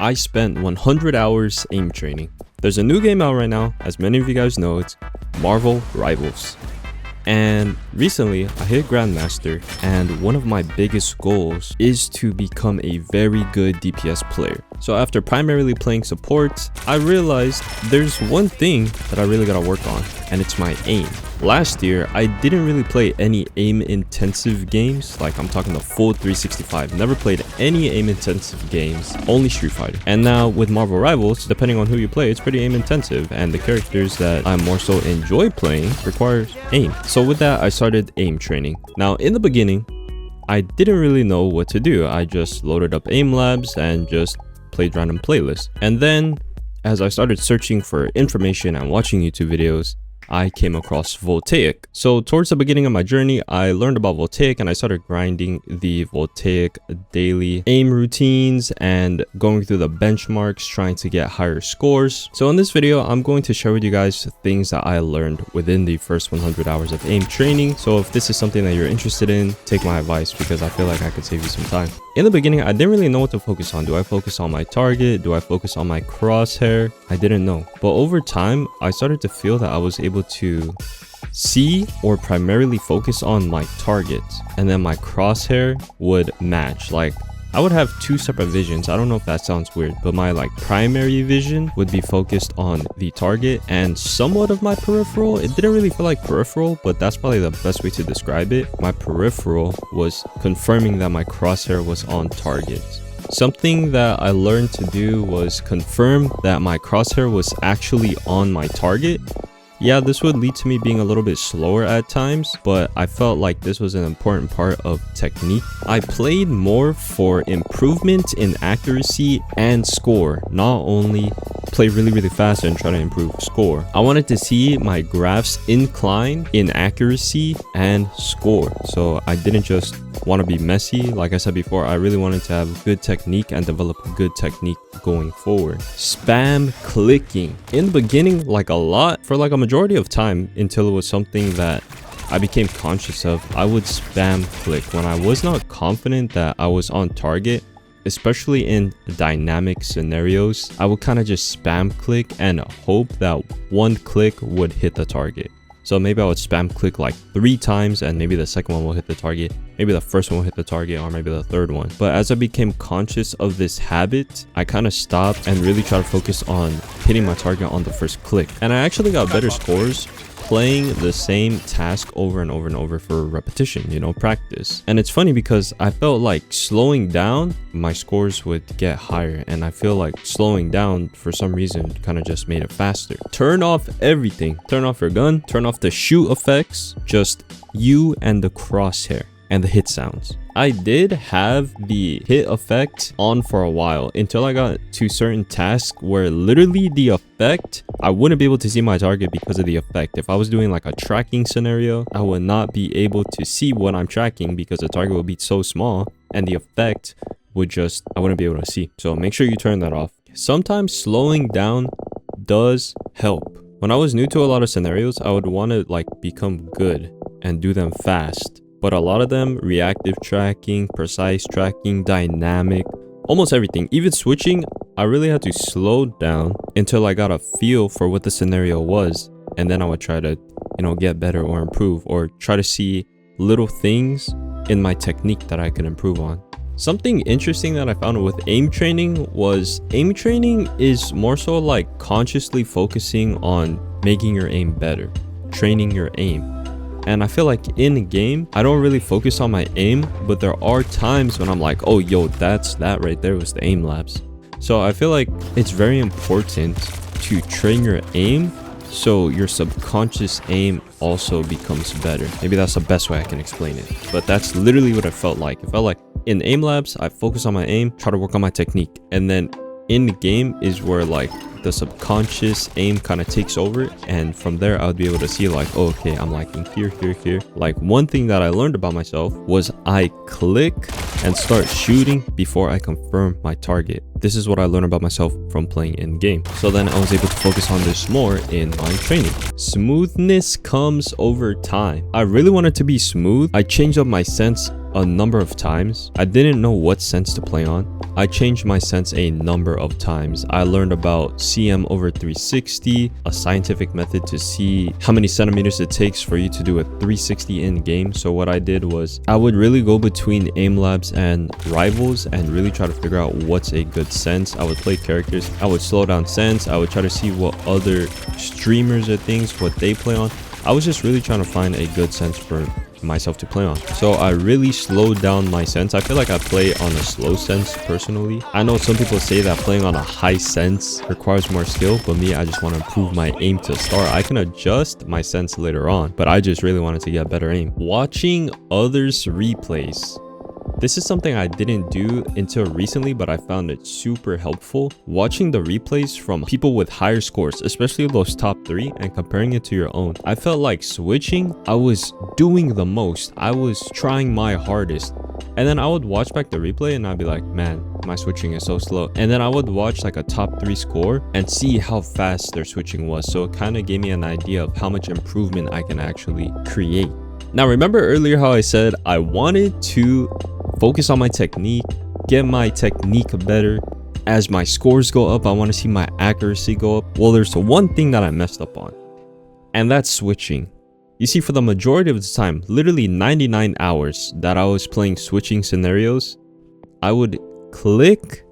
I spent 100 hours aim training. There's a new game out right now, as many of you guys know, it's Marvel Rivals. And recently I hit Grandmaster, and one of my biggest goals is to become a very good DPS player. So after primarily playing support, I realized there's one thing that I really gotta work on, and it's my aim. Last year, I didn't really play any aim intensive games, like I'm talking the full 365. Never played any aim intensive games, only Street Fighter. And now with Marvel Rivals, depending on who you play, it's pretty aim intensive, and the characters that I more so enjoy playing require aim. So with that, I started aim training. Now in the beginning, I didn't really know what to do. I just loaded up Aim Labs and just played random playlists. And then as I started searching for information and watching YouTube videos, I came across Voltaic. So towards the beginning of my journey, I learned about Voltaic and I started grinding the Voltaic daily aim routines and going through the benchmarks, trying to get higher scores. So in this video, I'm going to share with you guys things that I learned within the first 100 hours of aim training. So if this is something that you're interested in, take my advice because I feel like I could save you some time. In the beginning, I didn't really know what to focus on. Do I focus on my target? Do I focus on my crosshair? I didn't know. But over time, I started to feel that I was able to see or primarily focus on my target, and then my crosshair would match. Like I would have two separate visions. I don't know if that sounds weird, but my primary vision would be focused on the target and somewhat of my peripheral. It didn't really feel like peripheral, but that's probably the best way to describe it. My peripheral was confirming that my crosshair was on target. Something that I learned to do was confirm that my crosshair was actually on my target. Yeah, this would lead to me being a little bit slower at times, but I felt like this was an important part of technique. I played more for improvement in accuracy and score, not only play really fast and try to improve score. I wanted to see my graphs incline in accuracy and score. So I didn't just want to be messy. Like I said before, I really wanted to have good technique and develop a good technique going forward. Spam clicking. In the beginning, like a lot, for like a majority of time until it was something that I became conscious of, I would spam click. When I was not confident that I was on target, especially in dynamic scenarios, I would kind of just spam click and hope that one click would hit the target. So maybe I would spam click like 3 times and maybe the second one will hit the target, maybe the first one will hit the target, or maybe the third one. But as I became conscious of this habit, I kind of stopped and really tried to focus on hitting my target on the first click. And I actually got better scores playing the same task over and over and over for repetition, you know, practice. And it's funny because I felt like slowing down, my scores would get higher, and I feel like slowing down for some reason kind of just made it faster. Turn off everything. Turn off your gun, turn off the shoot effects, just you and the crosshair and the hit sounds. I did have the hit effect on for a while until I got to certain tasks where literally the effect, I wouldn't be able to see my target because of the effect. If I was doing like a tracking scenario, I would not be able to see what I'm tracking because the target would be so small, and the effect would just, I wouldn't be able to see. So make sure you turn that off. Sometimes slowing down does help. When I was new to a lot of scenarios, I would want to become good and do them fast. But a lot of them, reactive tracking, precise tracking, dynamic, almost everything, even switching, I really had to slow down until I got a feel for what the scenario was. And then I would try to, you know, get better or improve, or try to see little things in my technique that I can improve on. Something interesting that I found with aim training was aim training is more so like consciously focusing on making your aim better, training your aim. And I feel like in game, I don't really focus on my aim, but there are times when I'm like, oh, yo, that right there was the Aim Labs. So I feel like it's very important to train your aim so your subconscious aim also becomes better. Maybe that's the best way I can explain it. But that's literally what it felt like. It felt like in Aim Labs, I focus on my aim, try to work on my technique. And then in the game is where the subconscious aim kind of takes over, and from there I would be able to see like, oh, okay, I'm liking here. Like one thing that I learned about myself was I click and start shooting before I confirm my target. This is what I learned about myself from playing in game. So then I was able to focus on this more in my training. Smoothness comes over time. I really wanted to be smooth. I changed up my sense a number of times. I didn't know what sense to play on. I changed my sense a number of times. I learned about CM over 360, a scientific method to see how many centimeters it takes for you to do a 360 in game. So what I did was I would really go between Aim Labs and Rivals and really try to figure out what's a good sense. I would play characters, I would slow down sense, I would try to see what other streamers or things, what they play on. I was just really trying to find a good sense for myself to play on. So I really slowed down my sense. I feel like I play on a slow sense personally. I know some people say that playing on a high sense requires more skill, but me, I just want to improve my aim to start. I can adjust my sense later on, but I just really wanted to get better aim. Watching others replays. This is something I didn't do until recently, but I found it super helpful. Watching the replays from people with higher scores, especially those top 3, and comparing it to your own. I felt like switching, I was doing the most. I was trying my hardest. And then I would watch back the replay and I'd be like, man, my switching is so slow. And then I would watch like a top 3 score and see how fast their switching was. So it kind of gave me an idea of how much improvement I can actually create. Now, remember earlier how I said I wanted to focus on my technique, get my technique better. As my scores go up, I want to see my accuracy go up. Well, there's one thing that I messed up on, and that's switching. You see, for the majority of the time, literally 99 hours that I was playing switching scenarios, I would click,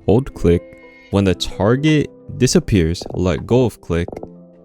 hold click. When the target disappears, let go of click.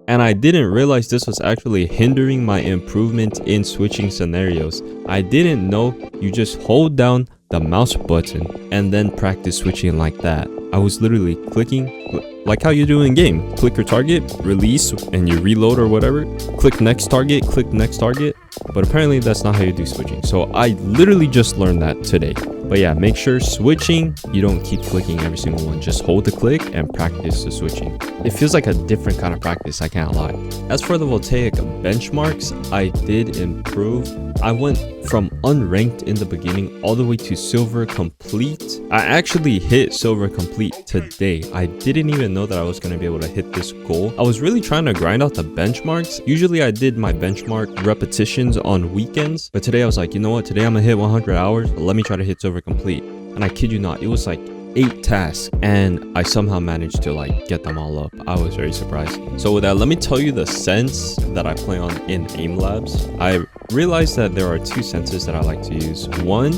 And I didn't realize this was actually hindering my improvement in switching scenarios. I didn't know you just hold down the mouse button and then practice switching like that. I was literally clicking like how you do in game. Click your target, release, and you reload or whatever. Click next target, click next target. But apparently that's not how you do switching. So I literally just learned that today. But yeah, make sure switching, you don't keep clicking every single one. Just hold the click and practice the switching. It feels like a different kind of practice, I can't lie. As for the voltaic benchmarks, I did improve. I went from unranked in the beginning all the way to silver complete. I actually hit silver complete today. I didn't even know that I was going to be able to hit this goal. I was really trying to grind out the benchmarks. Usually I did my benchmark repetitions on weekends, but today I was like, you know what? Today I'm gonna hit 100 hours. Let me try to hit silver complete. And I kid you not, it was like 8 tasks and I somehow managed to like get them all up. I was very surprised. So with that, let me tell you the sense that I play on in Aim Labs. I realized that there are 2 senses that I like to use. One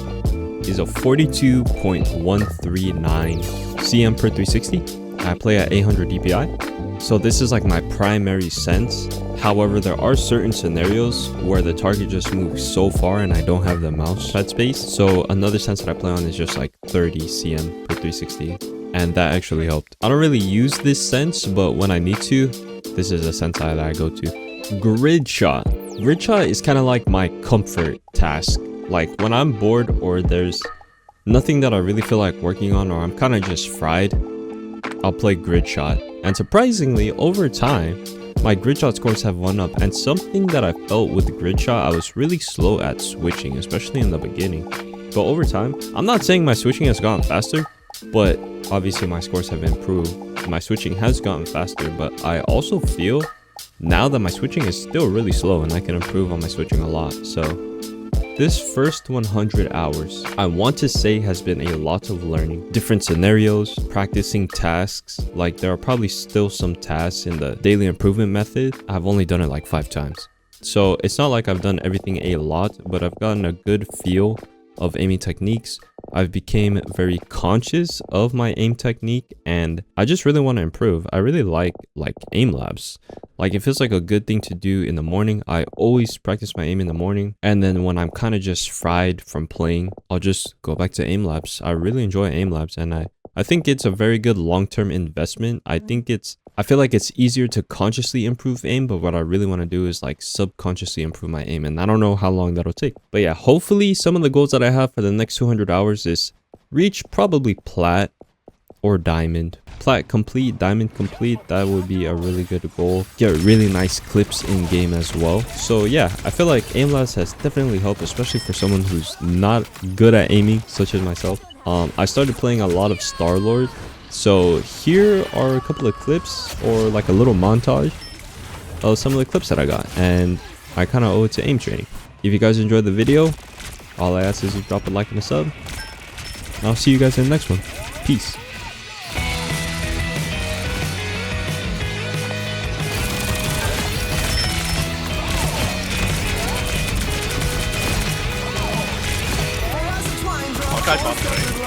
is a 42.139 cm per 360. I play at 800 dpi. So this is like my primary sense. However, there are certain scenarios where the target just moves so far and I don't have the mouse pad space. So another sense that I play on is just like 30 cm per 360. And that actually helped. I don't really use this sense, but when I need to, this is a sense that I go to. Gridshot. Gridshot is kind of like my comfort task. Like when I'm bored or there's nothing that I really feel like working on, or I'm kind of just fried, I'll play Gridshot. And surprisingly, over time, my Gridshot scores have went up. And something that I felt with Gridshot, I was really slow at switching, especially in the beginning. But over time, I'm not saying my switching has gotten faster, but obviously my scores have improved. My switching has gotten faster, but I also feel now that my switching is still really slow and I can improve on my switching a lot. So this first 100 hours, I want to say, has been a lot of learning. Different scenarios, practicing tasks. Like there are probably still some tasks in the daily improvement method. I've only done it like 5 times. So it's not like I've done everything a lot, but I've gotten a good feel of aiming techniques. I've became very conscious of my aim technique and I just really want to improve. I really like Aim Labs. Like it feels like a good thing to do in the morning. I always practice my aim in the morning, and then when I'm kind of just fried from playing, I'll just go back to Aim Labs. I really enjoy Aim Labs and I think it's a very good long-term investment. I feel like it's easier to consciously improve aim, but what I really want to do is like subconsciously improve my aim, and I don't know how long that'll take. But yeah, hopefully some of the goals that I have for the next 200 hours is reach probably plat or diamond. Plat complete, diamond complete, that would be a really good goal. Get really nice clips in game as well. So yeah, I feel like Aim Labs has definitely helped, especially for someone who's not good at aiming, such as myself. I started playing a lot of Starlord. So here are a couple of clips, or like a little montage of some of the clips that I got, and I kind of owe it to aim training. If you guys enjoyed the video, All I ask is you drop a like and a sub. And I'll see you guys in the next one. Peace. Montage off.